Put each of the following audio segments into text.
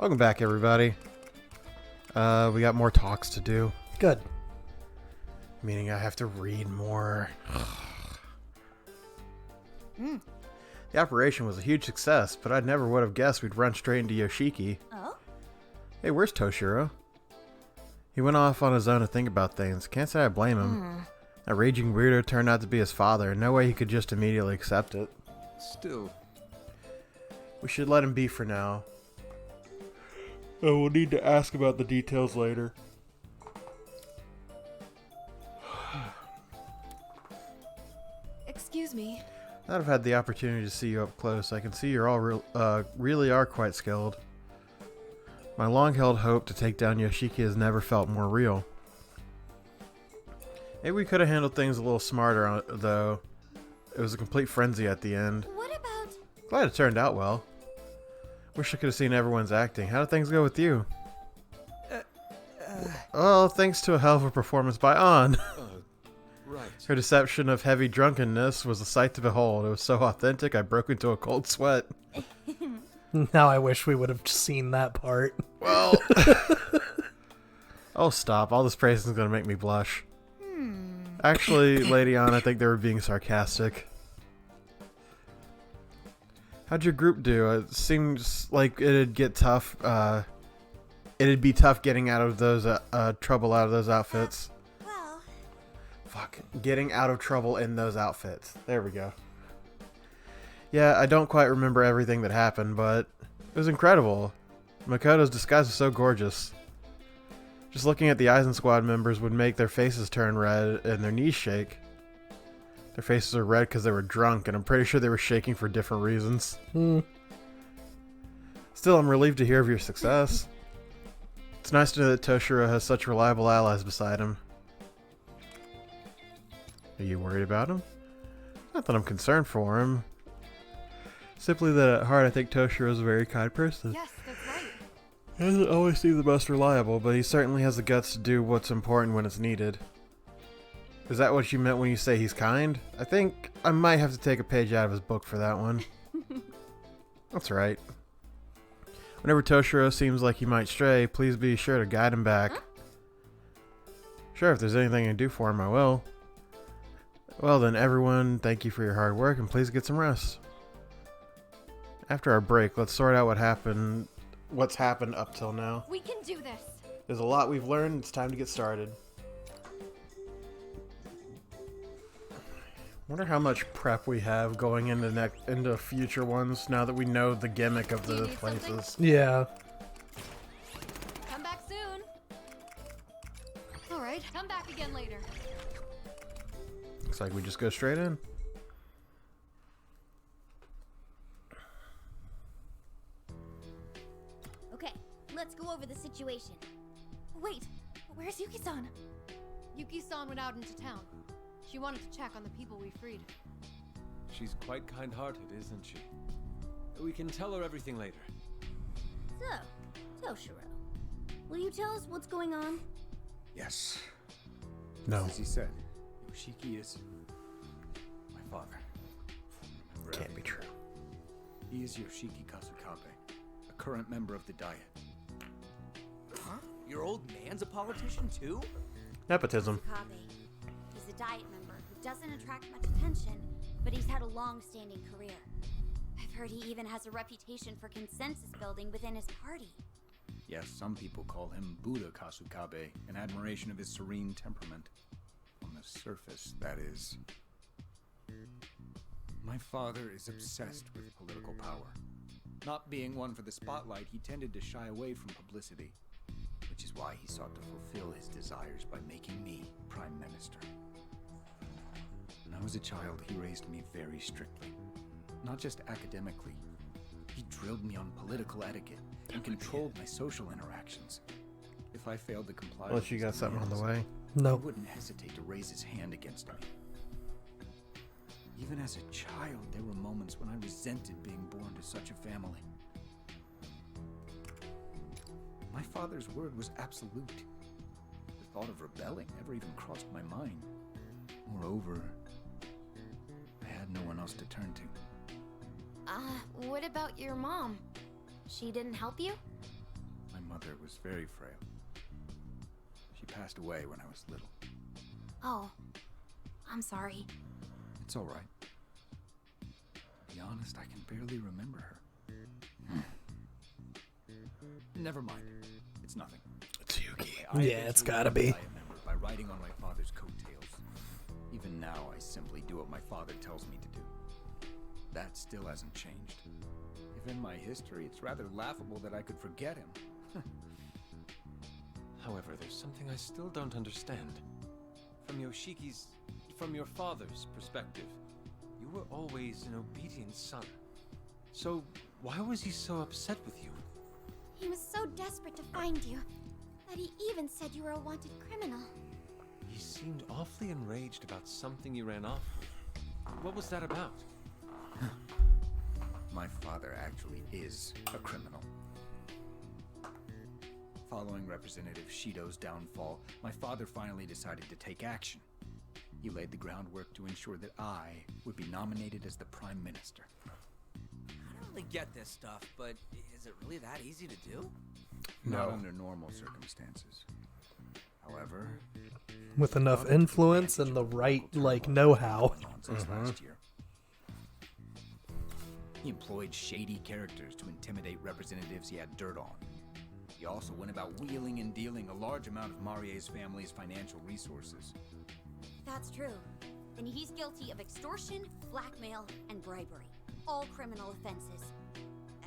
Welcome back, everybody. We got more talks to do. Good. Meaning I have to read more. The operation was a huge success, but I never would have guessed we'd run straight into Yoshiki. Oh? Hey, where's Toshiro? He went off on his own to think about things. Can't say I blame him. That raging weirdo turned out to be his father. No way he could just immediately accept it. Still, We should let him be for now. Oh, we'll need to ask about the details later. Excuse me. Now that I've had the opportunity to see you up close, I can see you're all really are quite skilled. My long-held hope to take down Yoshiki has never felt more real. Maybe we could have handled things a little smarter, though. It was a complete frenzy at the end. What about... Glad it turned out well. Wish I could have seen everyone's acting. How did things go with you? Well, thanks to a hell of a performance by An. right. Her deception of heavy drunkenness was a sight to behold. It was so authentic, I broke into a cold sweat. Now I wish we would have seen that part. Well... Oh, stop. All this praise is going to make me blush. Actually, Lady Ann, I think they were being sarcastic. How'd your group do? It seems like it'd get tough. It'd be tough getting out of those trouble out of those outfits. Well... Fuck. Getting out of trouble in those outfits. There we go. Yeah, I don't quite remember everything that happened, but it was incredible. Makoto's disguise was so gorgeous. Just looking at the Eisen Squad members would make their faces turn red and their knees shake. Their faces are red because they were drunk, and I'm pretty sure they were shaking for different reasons. Still, I'm relieved to hear of your success. It's nice to know that Toshiro has such reliable allies beside him. Are you worried about him? Not that I'm concerned for him. Simply that at heart I think Toshiro is a very kind person. Yes, that's right. He doesn't always seem the most reliable, but he certainly has the guts to do what's important when it's needed. Is that what you meant when you say he's kind? I think I might have to take a page out of his book for that one. That's right. Whenever Toshiro seems like he might stray, please be sure to guide him back. Huh? Sure, if there's anything I can do for him, I will. Well then, everyone, thank you for your hard work, and please get some rest. After our break, let's sort out what's happened up till now. We can do this. There's a lot we've learned, it's time to get started. Wonder how much prep we have going into future ones now that we know the gimmick of the places. Yeah. Come back soon. All right, come back again later. Looks like we just go straight in. Okay, let's go over the situation. Wait, where's Yuki-san? Yuki-san went out into town. She wanted to check on the people we freed. She's quite kind-hearted, isn't she? We can tell her everything later. So, Toshiro, will you tell us what's going on? Yes. No. As he said, Yoshiki is my father. Can't be true. He is Yoshiki Kasukabe, a current member of the Diet. Huh? Your old man's a politician too? Nepotism. Kasukabe. He's a Diet member who doesn't attract much attention, but he's had a long-standing career. I've heard he even has a reputation for consensus building within his party. Yes, some people call him Buddha Kasukabe, in admiration of his serene temperament. On the surface, that is. My father is obsessed with political power. Not being one for the spotlight, he tended to shy away from publicity, which is why he sought to fulfill his desires by making me Prime Minister. When I was a child, he raised me very strictly. Not just academically. He drilled me on political etiquette and controlled my social interactions. If I failed to comply Unless you got his something on the demands, way. he No. wouldn't hesitate to raise his hand against me. Even as a child, there were moments when I resented being born to such a family. My father's word was absolute. The thought of rebelling never even crossed my mind. Moreover, I had no one else to turn to. What about your mom? She didn't help you? mother was very frail. She passed away when I was little. Oh, I'm sorry. It's all right. To be honest, I can barely remember her. Never mind. It's nothing. It's Yuki. I Yeah, it's eventually gotta learned be. what I remembered by riding on my father's coattails. Even now, I simply do what my father tells me to do. That still hasn't changed. Given my history, it's rather laughable that I could forget him. However, there's something I still don't understand. From your father's perspective, you were always an obedient son. So, why was he so upset with you? He was so desperate to find you that he even said you were a wanted criminal. He seemed awfully enraged about something you ran off with. What was that about? My father actually is a criminal. Following Representative Shido's downfall, my father finally decided to take action. He laid the groundwork to ensure that I would be nominated as the Prime Minister. I don't really get this stuff, but is it really that easy to do? Not No. under normal circumstances. However, With enough influence and the right, like, know-how. nonsense last year. He employed shady characters to intimidate representatives he had dirt on. He also went about wheeling and dealing a large amount of Marie's family's financial resources. If that's true, then he's guilty of extortion, blackmail, and bribery. All criminal offenses.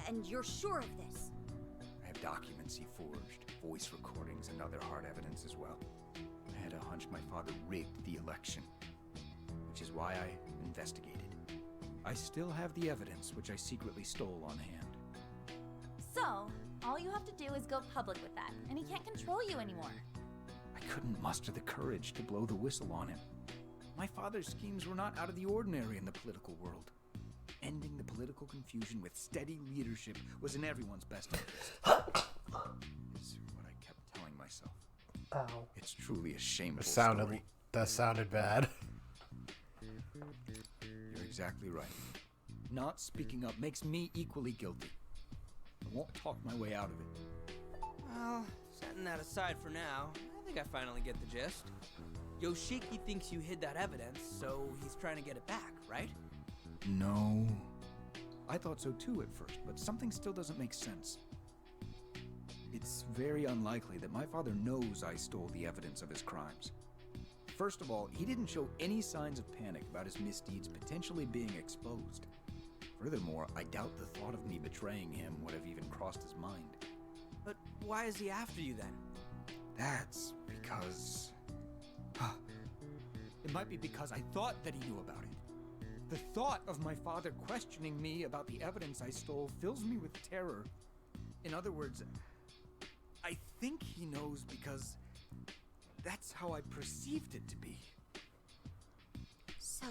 And you're sure of this? I have documents he forged, voice recordings, and other hard evidence as well. I had a hunch my father rigged the election, which is why I investigated. I still have the evidence which I secretly stole on hand. So, all you have to do is go public with that, and he can't control you anymore. I couldn't muster the courage to blow the whistle on him. My father's schemes were not out of the ordinary in the political world. Ending the political confusion with steady leadership was in everyone's best interest. Is what I kept telling myself. Ow. It's truly a shameful That story. sounded bad. You're exactly right. Not speaking up makes me equally guilty. I won't talk my way out of it. Well, setting that aside for now, I think I finally get the gist. Yoshiki thinks you hid that evidence, so he's trying to get it back, right? No. I thought so too at first, but something still doesn't make sense. It's very unlikely that my father knows I stole the evidence of his crimes. First of all, he didn't show any signs of panic about his misdeeds potentially being exposed. Furthermore, I doubt the thought of me betraying him would have even crossed his mind. But why is he after you then? That's because... It might be because I thought that he knew about it. The thought of my father questioning me about the evidence I stole fills me with terror. In other words, I think he knows because that's how I perceived it to be. So,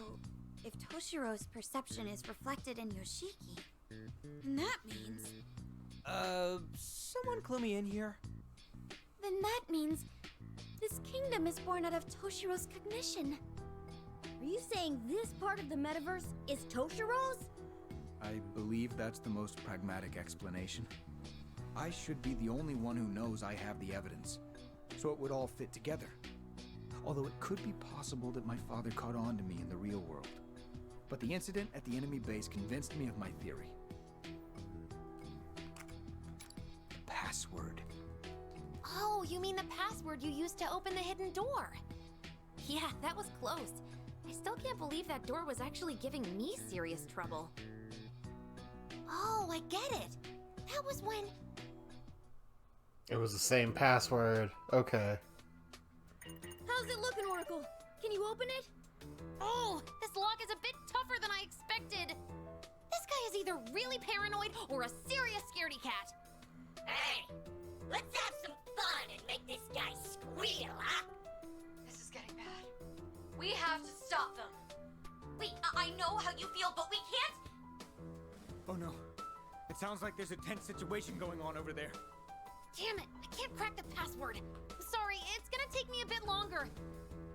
if Toshiro's perception is reflected in Yoshiki, then that means... Someone clue me in here? Then that means this kingdom is born out of Toshiro's cognition. Are you saying this part of the metaverse is Toshiro's? I believe that's the most pragmatic explanation. I should be the only one who knows I have the evidence, so it would all fit together. Although it could be possible that my father caught on to me in the real world. But the incident at the enemy base convinced me of my theory. The password. Oh, you mean the password you used to open the hidden door? Yeah, that was close. I still can't believe that door was actually giving me serious trouble. Oh, I get it. That was when... It was the same password. Okay. How's it looking, Oracle? Can you open it? Oh, this lock is a bit tougher than I expected. This guy is either really paranoid or a serious scaredy cat. Hey, let's have some fun and make this guy squeal, huh? This is getting bad. We have to stop them. Wait, I know how you feel, but we can't. Oh no. It sounds like there's a tense situation going on over there. Damn it, I can't crack the password. Sorry, it's gonna take me a bit longer.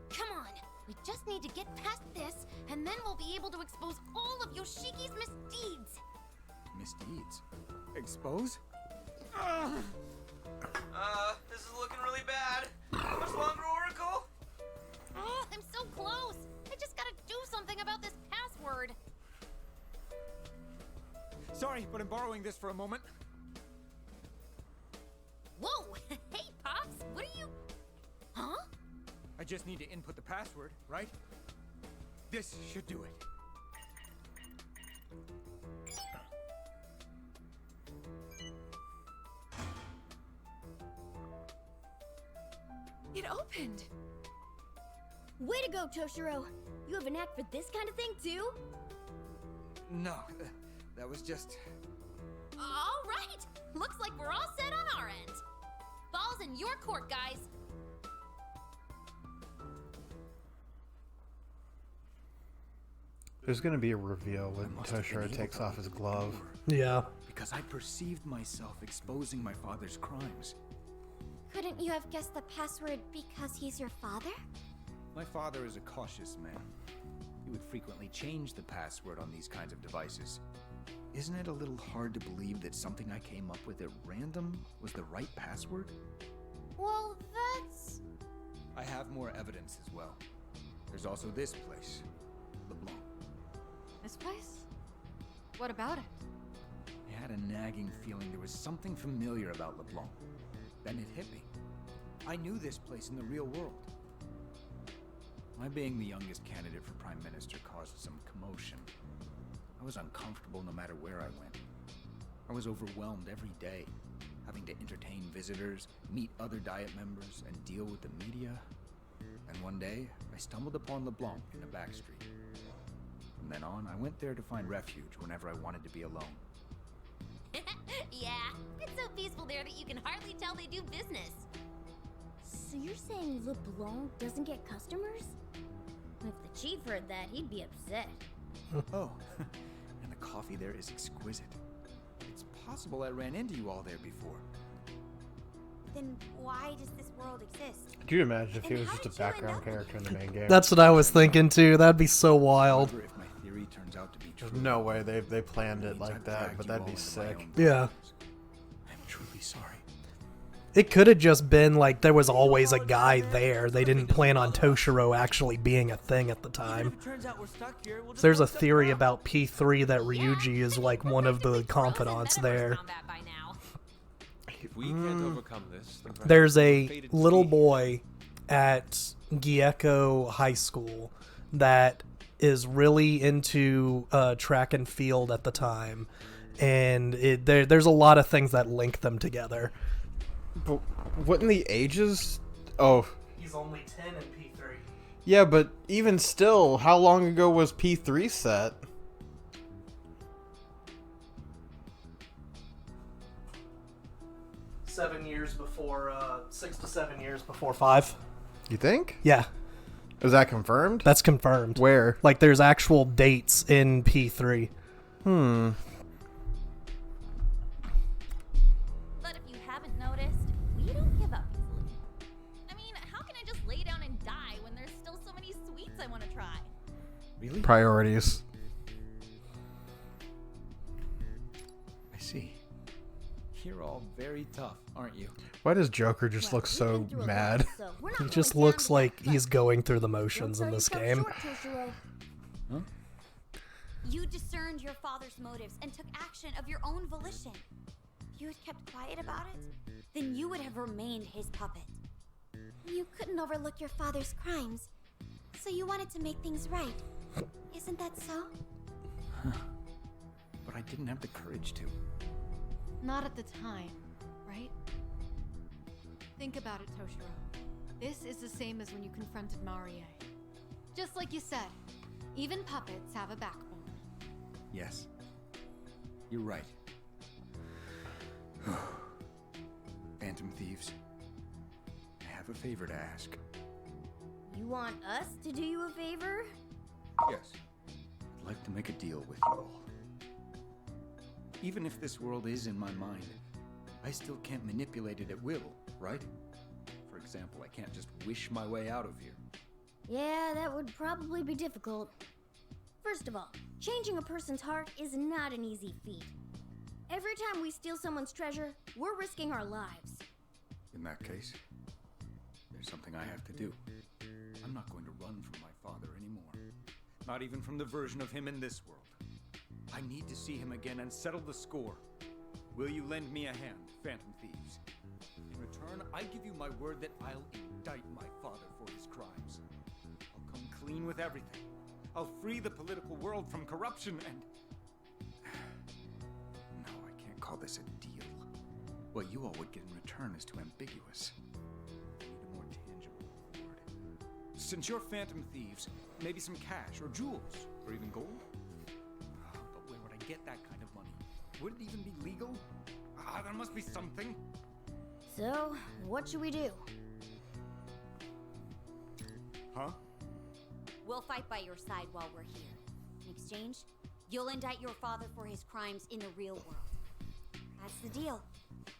Come on, we just need to get past this, and then we'll be able to expose all of Yoshiki's misdeeds. Misdeeds? Expose? This is looking really bad. How much longer, Oracle? Oh, I'm so close. I just gotta do something about this password. Sorry, but I'm borrowing this for a moment. Whoa! Hey, Pops, what are you... Huh? I just need to input the password, right? This should do it. It opened. Way to go, Toshiro. You have a knack for this kind of thing, too? No, that was just... All right. Looks like we're all set on our end. Ball's in your court, guys. There's gonna be a reveal when I must have been Toshiro able takes to off his open the glove. door Yeah. Because I perceived myself exposing my father's crimes. Couldn't you have guessed the password because he's your father? My father is a cautious man. He would frequently change the password on these kinds of devices. Isn't it a little hard to believe that something I came up with at random was the right password? Well, that's... I have more evidence as well. There's also this place, LeBlanc. This place? What about it? I had a nagging feeling there was something familiar about LeBlanc. Then it hit me. I knew this place in the real world. My being the youngest candidate for Prime Minister caused some commotion. I was uncomfortable no matter where I went. I was overwhelmed every day, having to entertain visitors, meet other Diet members, and deal with the media. And one day, I stumbled upon LeBlanc in a back street. From then on, I went there to find refuge whenever I wanted to be alone. Yeah, it's so peaceful there that you can hardly tell they do business. So you're saying LeBlanc doesn't get customers? If the chief heard that, he'd be upset. Oh, and the coffee there is exquisite. It's possible I ran into you all there before. Then why does this world exist? Could you imagine if he And was how just a did you end background up character in the main game? That's what I was thinking too. That'd be so wild. However, if my theory turns out to be true, There's no way they planned it means like I've that, dragged but you that'd all be into my sick. own Yeah. problems. I'm truly sorry. It could have just been like there was always a guy there. They didn't plan on Toshiro actually being a thing at the Even time. if it turns out we're stuck here, we'll just There's a look stuff theory up. about P3 that Ryuji is like one of the confidants there. Combat by now. If we can't overcome this, then perhaps There's we're a fated to little be- boy at Gieko High School that is really into track and field at the time, and there's a lot of things that link them together. But wouldn't the ages? Oh, He's only 10 in P3. yeah, but even still, how long ago was P3 set? Six to 7 years before 5. You think? Yeah, Is that confirmed? that's confirmed. Where? Like, there's actual dates in P3. But if you haven't noticed, we don't give up easily. I mean, how can I just lay down and die when there's still so many sweets I want to try? Really? Priorities. I see. You're all very tough, aren't you? Why does Joker just Well, look we've so been through a lot, mad? so we're not He going just down looks together, like but he's going through the don't motions sell in this yourself game. short, Toshiro. Huh? You discerned your father's motives and took action of your own volition. If you had kept quiet about it, then you would have remained his puppet. You couldn't overlook your father's crimes, so you wanted to make things right. Isn't that so? But I didn't have the courage to. Not at the time, right? Think about it, Toshiro. This is the same as when you confronted Marie. Just like you said, even puppets have a backbone. Yes. You're right. Phantom Thieves. I have a favor to ask. You want us to do you a favor? Yes. I'd like to make a deal with you all. Even if this world is in my mind, I still can't manipulate it at will, right? For example, I can't just wish my way out of here. Yeah, that would probably be difficult. First of all, changing a person's heart is not an easy feat. Every time we steal someone's treasure, we're risking our lives. In that case, there's something I have to do. I'm not going to run from my father anymore. Not even from the version of him in this world. I need to see him again and settle the score. Will you lend me a hand, Phantom Thieves? In return, I give you my word that I'll indict my father for his crimes. I'll come clean with everything. I'll free the political world from corruption and... No, I can't call this a deal. What you all would get in return is too ambiguous. I need a more tangible reward. Since you're Phantom Thieves, maybe some cash or jewels or even gold? But where would I get that kind of money? Would it even be legal? There must be something. So, what should we do? Huh? We'll fight by your side while we're here. In exchange, you'll indict your father for his crimes in the real world. That's the deal.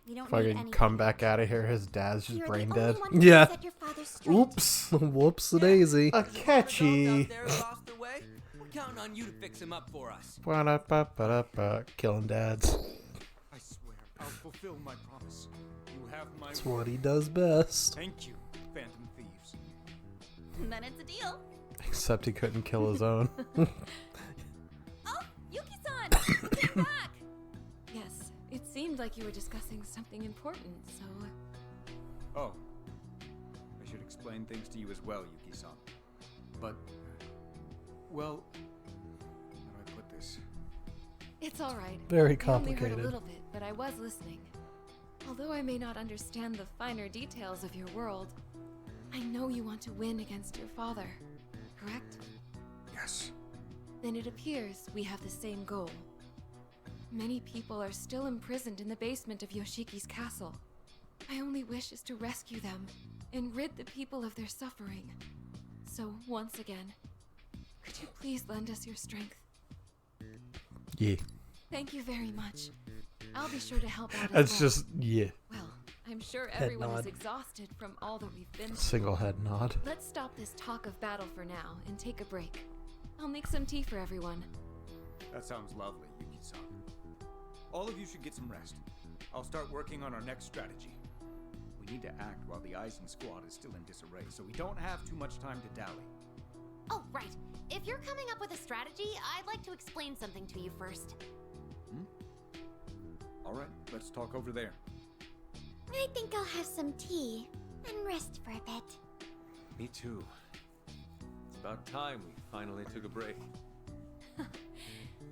We don't If I need can any come back out of here, his dad's just You're brain the dead. only one who can Yeah. set your father straight. Oops. Whoops a daisy. A catchy. Out there lost their way. We're counting on you to fix him up for us. Ba-da-ba-ba-da-ba. Killing dads. I swear, I'll fulfill my promise. You have my That's word. what he does best. Thank you, Phantom Thieves. And then it's a deal. Except he couldn't kill his own. Oh, Yuki-san! Came back! Yes, it seemed like you were discussing something important, so... Oh, I should explain things to you as well, Yuki-san. But, well, how do I put this? It's all right. Very I only heard complicated. a little bit, but I was listening. Although I may not understand the finer details of your world, I know you want to win against your father, correct? Yes. Then it appears we have the same goal. Many people are still imprisoned in the basement of Yoshiki's castle. My only wish is to rescue them and rid the people of their suffering. So, once again, could you please lend us your strength? Yeah. Thank you very much. I'll be sure to help out as That's well. just, yeah. Well, I'm sure Head everyone nod. is exhausted from all that we've been through. Single head nod. Let's stop this talk of battle for now and take a break. I'll make some tea for everyone. That sounds lovely, Yuki-san. All of you should get some rest. I'll start working on our next strategy. We need to act while the Eisen squad is still in disarray, so we don't have too much time to dally. Oh, right. If you're coming up with a strategy, I'd like to explain something to you first. All right, let's talk over there. I think I'll have some tea and rest for a bit. Me too. It's about time we finally took a break.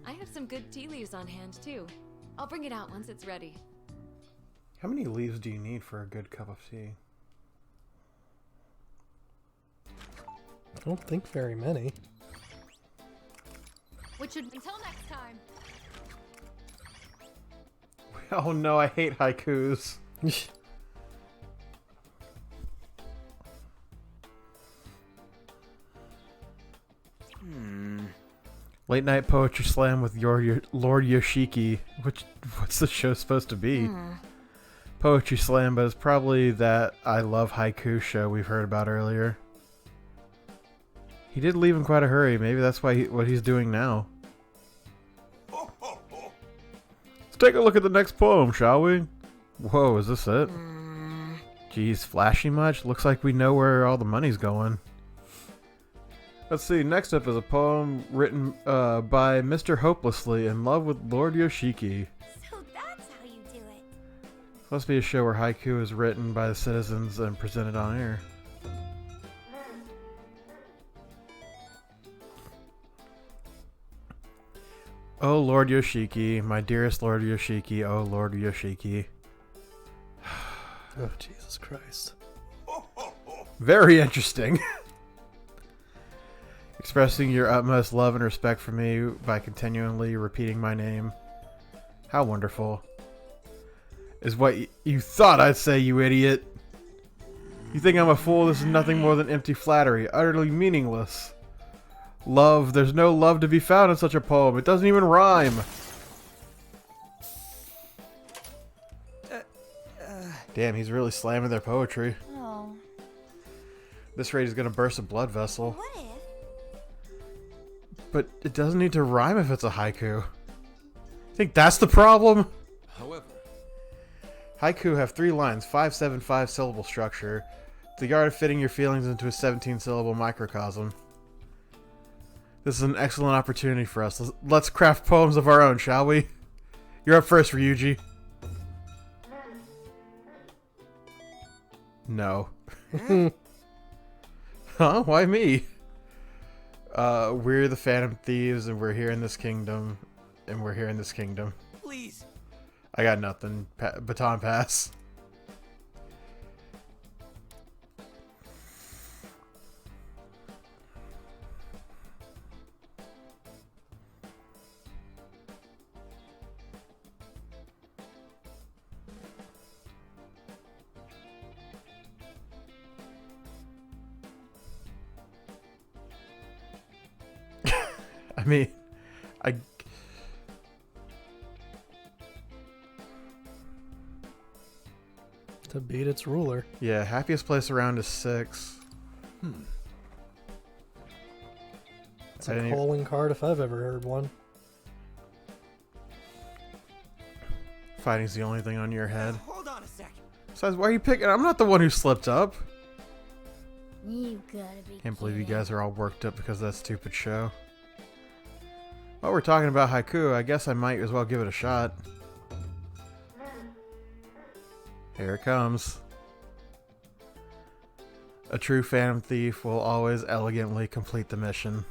I have some good tea leaves on hand, too. I'll bring it out once it's ready. How many leaves do you need for a good cup of tea? I don't think very many. Which should until next time. Oh no, I hate haikus. Late night poetry slam with your Lord Yoshiki. What's the show supposed to be? Poetry slam, but it's probably that I Love Haiku show we've heard about earlier. He did leave in quite a hurry. Maybe that's why what he's doing now. Let's take a look at the next poem, shall we? Whoa, is this it? Geez, flashy much? Looks like we know where all the money's going. Let's see, next up is a poem written by Mr. Hopelessly in love with Lord Yoshiki. So that's how you do it. Must be a show where haiku is written by the citizens and presented on air. Oh Lord Yoshiki, my dearest Lord Yoshiki, oh Lord Yoshiki. Oh, Jesus Christ. Very interesting. Expressing your utmost love and respect for me by continually repeating my name. How wonderful. Is what you thought I'd say, you idiot. You think I'm a fool? This is nothing more than empty flattery, utterly meaningless. Love, there's no love to be found in such a poem. It doesn't even rhyme. Damn, he's really slamming their poetry. Oh. This rate is gonna burst a blood vessel. What if? But it doesn't need to rhyme if it's a haiku. I think that's the problem. However, Haiku have 3 lines, 5-7-5 syllable structure. The art of fitting your feelings into a 17-syllable microcosm. This is an excellent opportunity for us. Let's craft poems of our own, shall we? You're up first, Ryuji. No. Huh? Why me? We're the Phantom Thieves, and we're here in this kingdom. And we're here in this kingdom. Please. I got nothing. Baton pass. I mean, To beat its ruler. yeah, happiest place around is 6. It's I a didn't polling card if I've ever heard one. Fighting's the only thing on your head. Hold on a sec. Besides, why are you picking? I'm not the one who slipped up. You gotta be Can't believe you kidding. guys are all worked up because of that stupid show. While we're talking about Haiku, I guess I might as well give it a shot. Here it comes. A true Phantom Thief will always elegantly complete the mission.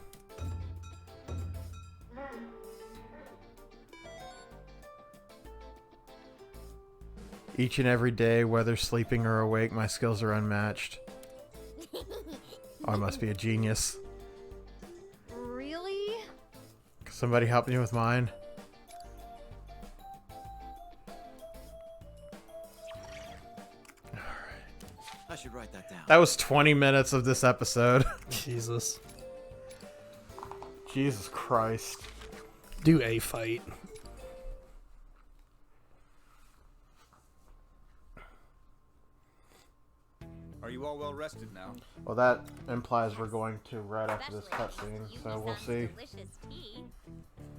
Each and every day, whether sleeping or awake, my skills are unmatched. Oh, I must be a genius. Really? Can somebody help me with mine? I should write that down. That was 20 minutes of this episode. Jesus. Jesus Christ. Do a fight. Are you all well rested now? Well, that implies we're going to right after this Especially cutscene, since so you we'll found see. Delicious tea.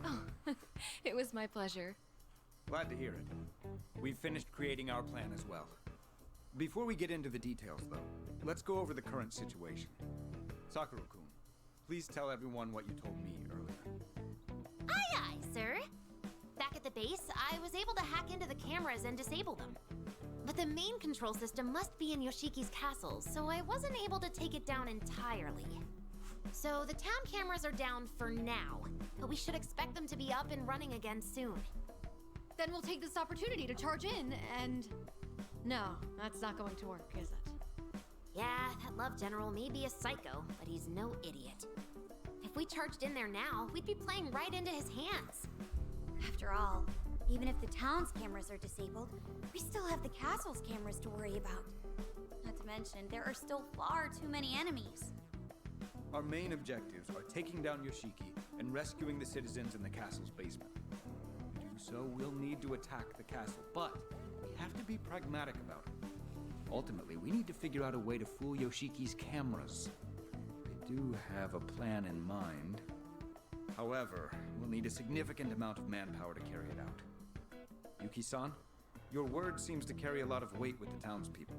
Oh, it was my pleasure. Glad to hear it. We've finished creating our plan as well. Before we get into the details, though, let's go over the current situation. Sakura-kun, please tell everyone what you told me earlier. Aye, aye, sir. Back at the base, I was able to hack into the cameras and disable them. But the main control system must be in Yoshiki's castle, so I wasn't able to take it down entirely. So the town cameras are down for now, but we should expect them to be up and running again soon. Then we'll take this opportunity to charge in and... No, that's not going to work, is it? Yeah, that love general may be a psycho, but he's no idiot. If we charged in there now, we'd be playing right into his hands. After all, even if the town's cameras are disabled, we still have the castle's cameras to worry about. Not to mention, there are still far too many enemies. Our main objectives are taking down Yoshiki and rescuing the citizens in the castle's basement. To do so, we'll need to attack the castle, but we have to be pragmatic about it. Ultimately, we need to figure out a way to fool Yoshiki's cameras. I do have a plan in mind. However, we'll need a significant amount of manpower to carry it out. Yuki-san, your word seems to carry a lot of weight with the townspeople.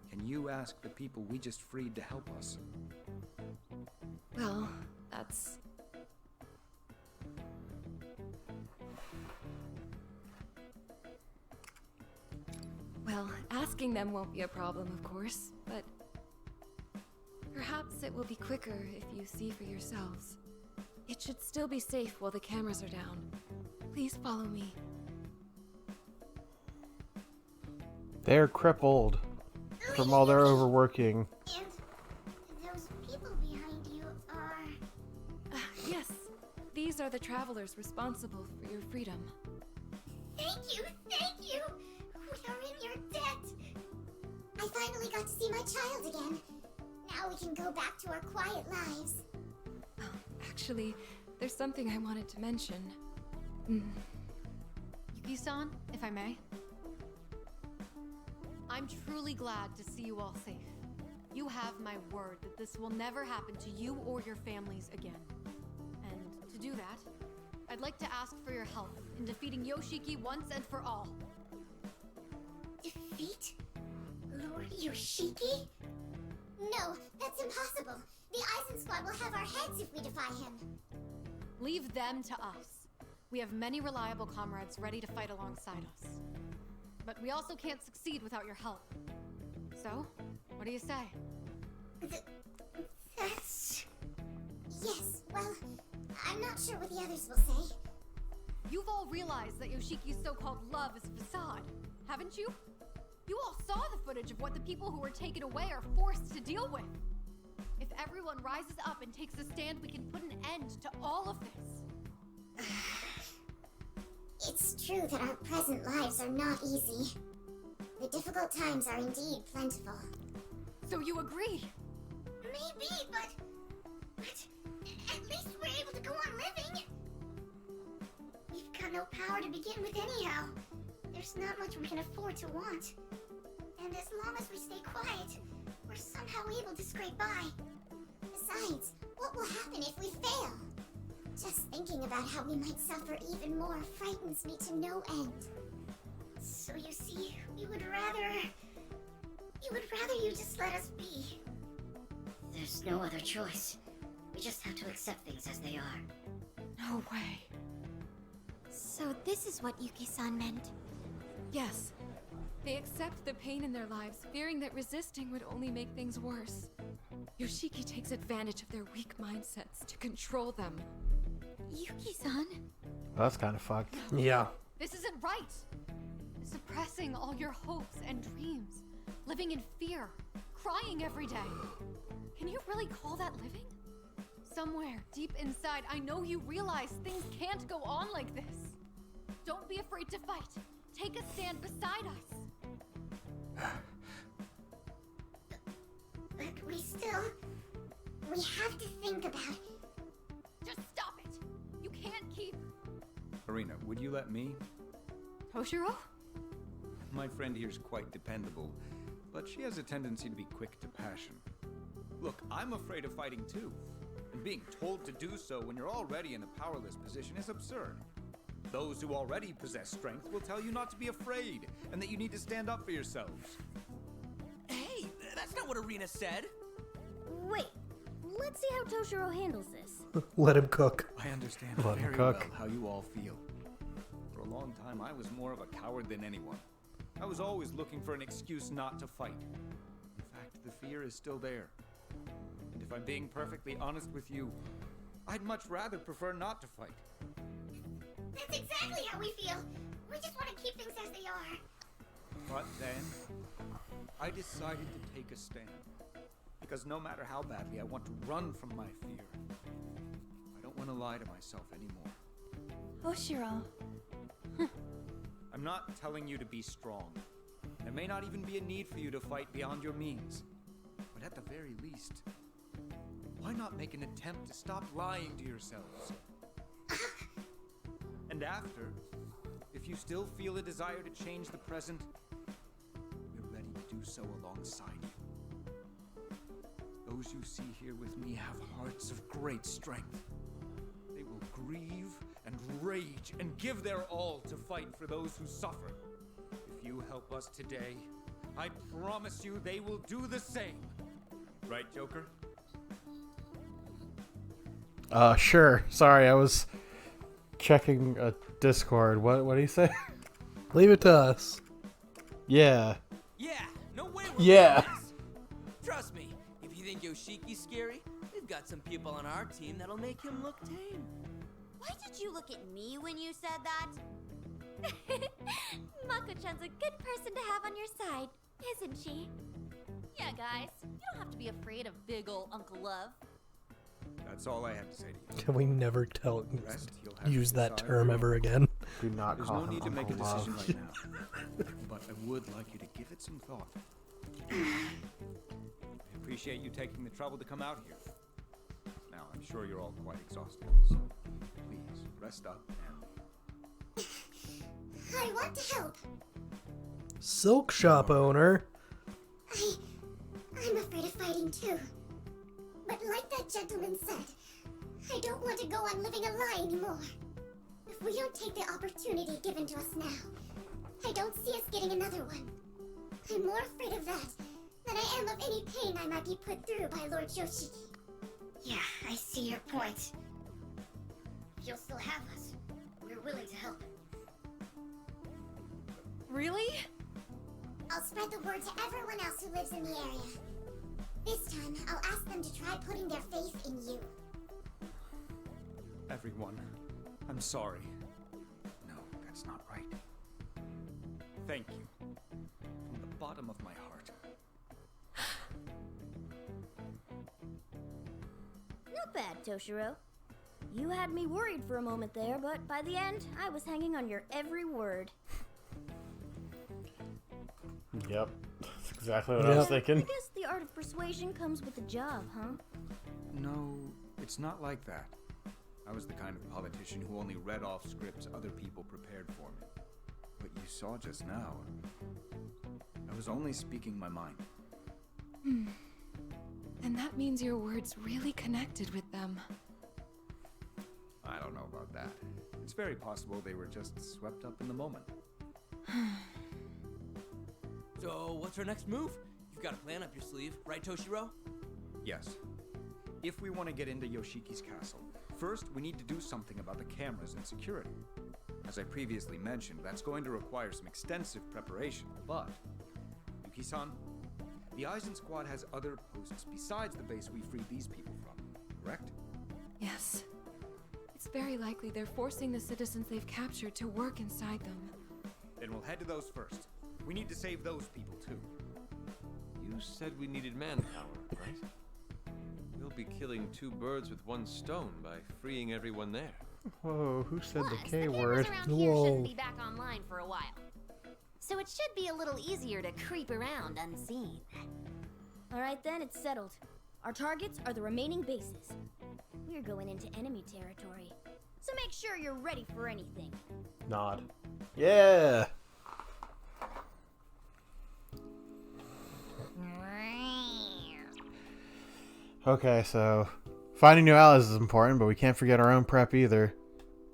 Can you ask the people we just freed to help us? Well, that's... Well, asking them won't be a problem, of course, but... Perhaps it will be quicker if you see for yourselves. It should still be safe while the cameras are down. Please follow me. They're crippled from all their overworking. And those people behind you are... Yes, these are the travelers responsible for your freedom. Thank you, thank you! We are in your debt! I finally got to see my child again. Now we can go back to our quiet lives. Actually, there's something I wanted to mention. Yuki-san, if I may. I'm truly glad to see you all safe. You have my word that this will never happen to you or your families again. And to do that, I'd like to ask for your help in defeating Yoshiki once and for all. defeat Lord Yoshiki? No, that's impossible. The Eisen Squad will have our heads if we defy him. Leave them to us. We have many reliable comrades ready to fight alongside us. But we also can't succeed without your help. So, what do you say? That's... Yes, well, I'm not sure what the others will say. You've all realized that Yoshiki's so-called love is a facade, haven't you? You all saw the footage of what the people who were taken away are forced to deal with. If everyone rises up and takes a stand, we can put an end to all of this. It's true that our present lives are not easy. The difficult times are indeed plentiful. So you agree? Maybe, but at least we're able to go on living. We've got no power to begin with anyhow. There's not much we can afford to want. And as long as we stay quiet, we're somehow able to scrape by. Besides, what will happen if we fail? Just thinking about how we might suffer even more frightens me to no end. So you see, we would rather you just let us be. There's no other choice. We just have to accept things as they are. No way. So this is what Yuki-san meant. Yes. They accept the pain in their lives, fearing that resisting would only make things worse. Yoshiki takes advantage of their weak mindsets to control them. Yuki-san? That's kind of fucked. Yeah. This isn't right. Suppressing all your hopes and dreams. Living in fear. Crying every day. Can you really call that living? Somewhere deep inside, I know you realize things can't go on like this. Don't be afraid to fight. Take a stand beside us. But we have to think about... Just stop it. You can't keep... Arena, would you let me? Toshiro? My friend here's quite dependable, but she has a tendency to be quick to passion. Look, I'm afraid of fighting too. And being told to do so when you're already in a powerless position is absurd. Those who already possess strength will tell you not to be afraid, and that you need to stand up for yourselves. Hey, that's not what Arena said. Wait, let's see how Toshiro handles this. Let him cook. I understand Let him very cook. well how you all feel. For a long time, I was more of a coward than anyone. I was always looking for an excuse not to fight. In fact, the fear is still there. And if I'm being perfectly honest with you, I'd much rather prefer not to fight. That's exactly how we feel. We just want to keep things as they are. But then, I decided to take a stand. Because no matter how badly I want to run from my fear, I don't want to lie to myself anymore. Toshiro. I'm not telling you to be strong. There may not even be a need for you to fight beyond your means. But at the very least, why not make an attempt to stop lying to yourselves? And after, if you still feel a desire to change the present, we're ready to do so alongside you. Those you see here with me have hearts of great strength. They will grieve and rage and give their all to fight for those who suffer. If you help us today, I promise you they will do the same. Right, Joker? Sure. Sorry, I was checking a Discord. What do you say? Leave it to us. Yeah. Yeah, no way we're Yeah. doing this. Trust me, if you think Yoshiki's scary, we've got some people on our team that'll make him look tame. Why did you look at me when you said that? Mako-chan's a good person to have on your side, isn't she? Yeah, guys, you don't have to be afraid of big ol' Uncle Love. That's all I have to say to you. Can we never Rest, you'll have use to that decide term for ever you. again? Do not There's call no him need to make a Uncle decision Love. right now. But I would like you to give it some thought. I appreciate you taking the trouble to come out here. Now, I'm sure you're all quite exhausted, so please rest up and... I want to help. Silk shop owner. I'm afraid of fighting too. But like that gentleman said, I don't want to go on living a lie anymore. If we don't take the opportunity given to us now, I don't see us getting another one. I'm more afraid of that than I am of any pain I might be put through by Lord Yoshiki. Yeah, I see your point. If you'll still have us, we're willing to help. Really? I'll spread the word to everyone else who lives in the area. This time, I'll ask them to try putting their faith in you. Everyone, I'm sorry. No, that's not right. Thank you. From the bottom of my heart. Not bad, Toshiro. You had me worried for a moment there, but by the end, I was hanging on your every word. Yep. That's exactly what I was I thinking. guess the art of persuasion comes with the job, huh? No, it's not like that. I was the kind of politician who only read off scripts other people prepared for me. What you saw just now, I was only speaking my mind. And that means your words really connected with them. I don't know about that. It's very possible they were just swept up in the moment. So, what's our next move? You've got a plan up your sleeve, right, Toshiro? Yes. If we want to get into Yoshiki's castle, first we need to do something about the cameras and security. As I previously mentioned, that's going to require some extensive preparation, but... Yuki-san, the Eisen Squad has other posts besides the base we freed these people from, correct? Yes. It's very likely they're forcing the citizens they've captured to work inside them. Then we'll head to those first. We need to save those people, too. You said we needed manpower, right? We'll be killing two birds with one stone by freeing everyone there. Whoa, who said the Plus, K the word? cameras around here shouldn't be back online for a while. So it should be a little easier to creep around unseen. Alright then, it's settled. Our targets are the remaining bases. We're going into enemy territory. So make sure you're ready for anything. Nod. Yeah! Okay, so finding new allies is important, but we can't forget our own prep either.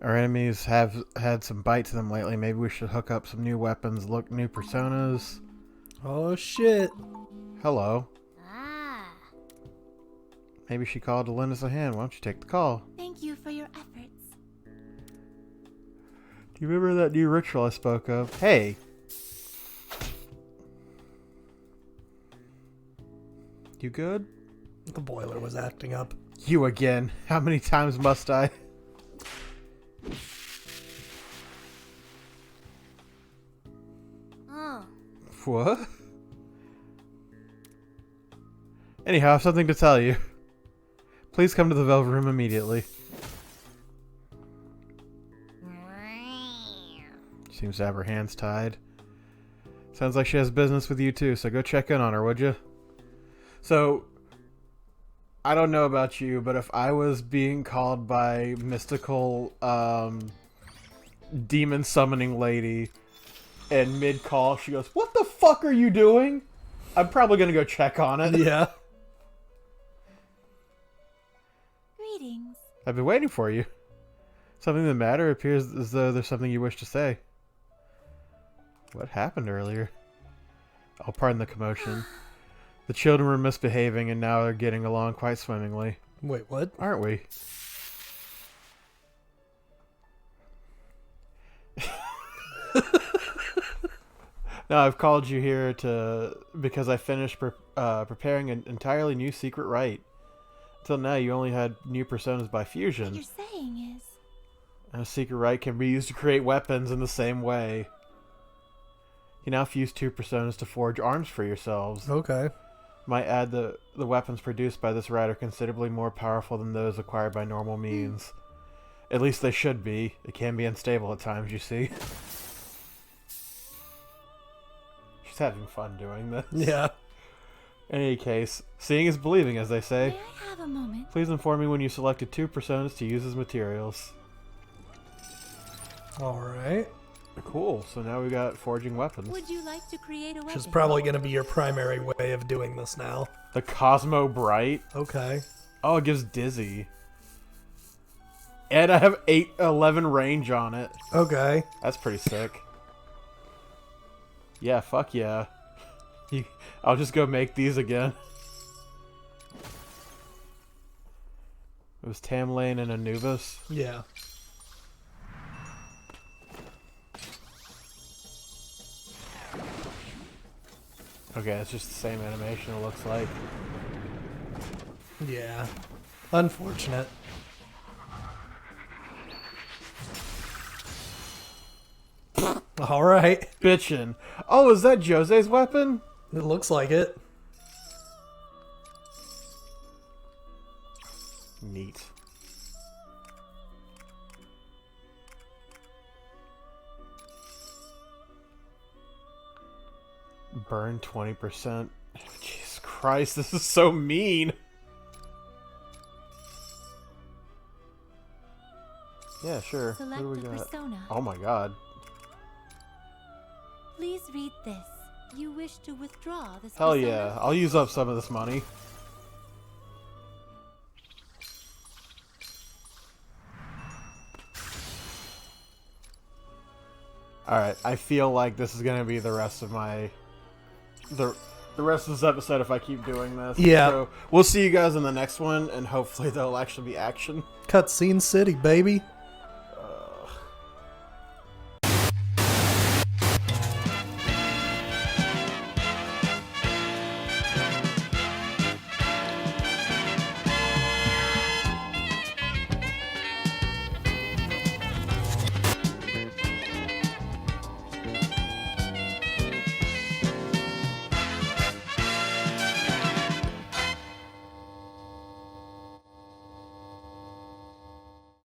Our enemies have had some bite to them lately. Maybe we should hook up some new weapons, look new personas. Oh shit. Hello. Ah. Maybe she called to lend us a hand. Why don't you take the call? Thank you for your efforts. Do you remember that new ritual I spoke of? Hey! You good? The boiler was acting up. You again. How many times must I? Oh. What? Anyhow, I have something to tell you. Please come to the Velvet Room immediately. Seems to have her hands tied. Sounds like she has business with you too, so go check in on her, would you? So, I don't know about you, but if I was being called by mystical demon summoning lady and mid-call she goes, "What the fuck are you doing?" I'm probably gonna go check on it. Yeah. Greetings. I've been waiting for you. Something the matter? It appears as though there's something you wish to say. What happened earlier? Oh, pardon the commotion. The children were misbehaving and now they're getting along quite swimmingly. Wait, what? Aren't we? Now I've called you here because I finished preparing an entirely new secret rite. Until now you only had new personas by fusion. What you're saying is... And a secret rite can be used to create weapons in the same way. You now fuse two personas to forge arms for yourselves. Okay. Might add the weapons produced by this rite are considerably more powerful than those acquired by normal means. At least they should be. It can be unstable at times, you see. She's having fun doing this. Yeah. In any case, seeing is believing, as they say. May I have a moment? Please inform me when you selected two personas to use as materials. Alright. Cool, so now we got forging weapons. Would you like to create a weapon? Which is probably going to be your primary way of doing this now. The Cosmo Bright. Okay. Oh, it gives Dizzy. And I have 11 range on it. Okay. That's pretty sick. Yeah, fuck yeah. I'll just go make these again. It was Tamlane and Anubis. Yeah. Okay, it's just the same animation, it looks like. Yeah. Unfortunate. All right. Bitchin'. Oh, is that Jose's weapon? It looks like it. Neat. Burn 20%. Jesus Christ, this is so mean. Yeah, sure. Select What do a we got? persona. Oh my god. Please read this. You wish to withdraw this Hell persona? yeah. I'll use up some of this money. Alright, I feel like this is gonna be the rest of my... The rest of this episode if I keep doing this. Yeah. So, we'll see you guys in the next one, and hopefully there'll actually be action. Cutscene City, baby.